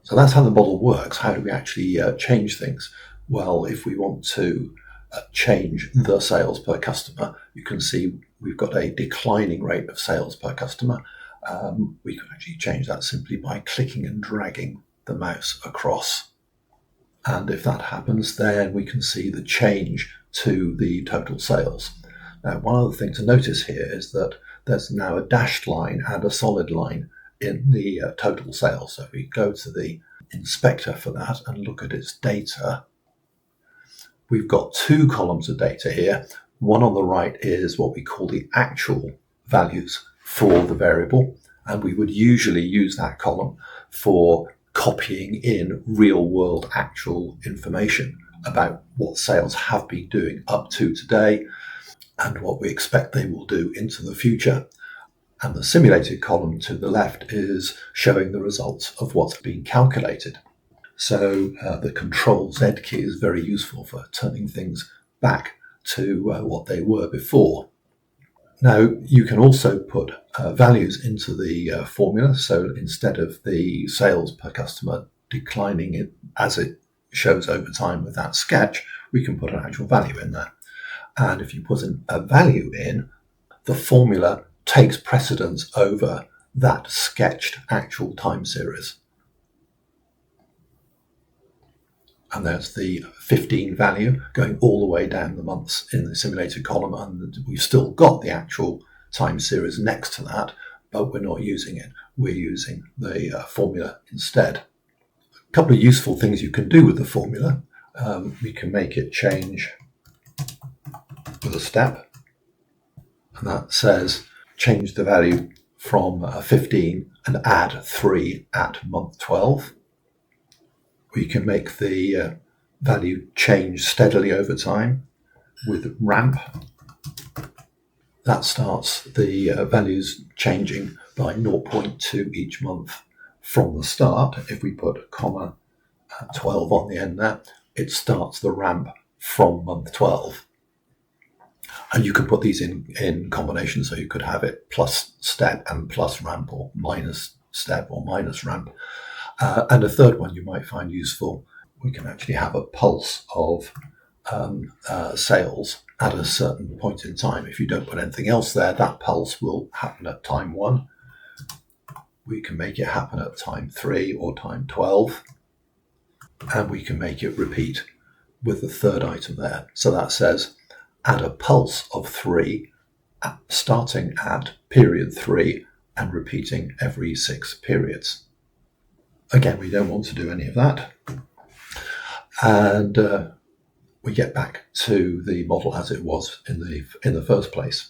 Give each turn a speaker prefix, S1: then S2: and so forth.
S1: So that's how the model works. How do we actually change things? Well, if we want to change the sales per customer, you can see we've got a declining rate of sales per customer. We can actually change that simply by clicking and dragging the mouse across. And if that happens, then we can see the change to the total sales. Now, one of the things to notice here is that there's now a dashed line and a solid line in the total sales. So if we go to the inspector for that and look at its data, we've got two columns of data here. One on the right is what we call the actual values for the variable, and we would usually use that column for copying in real world actual information about what sales have been doing up to today and what we expect they will do into the future. And the simulated column to the left is showing the results of what's been calculated. So the Control Z key is very useful for turning things back to what they were before. Now, you can also put values into the formula. So instead of the sales per customer declining it as it shows over time with that sketch, we can put an actual value in there. And if you put a value in, the formula takes precedence over that sketched actual time series. And there's the 15 value going all the way down the months in the simulated column, and we've still got the actual time series next to that, but we're not using it. We're using the formula instead. A couple of useful things you can do with the formula. We can make it change with a step, and that says change the value from 15 and add 3 at month 12. We can make the value change steadily over time with ramp. That starts the values changing by 0.2 each month from the start. If we put comma 12 on the end there, it starts the ramp from month 12. And you can put these in combination, so you could have it plus step and plus ramp, or minus step or minus ramp. And a third one you might find useful, we can actually have a pulse of sales at a certain point in time. If you don't put anything else there, that pulse will happen at time 1. We can make it happen at time 3 or time 12. And we can make it repeat with the third item there. So that says add a pulse of 3 starting at period 3 and repeating every 6 periods. Again, we don't want to do any of that. And we get back to the model as it was in the first place.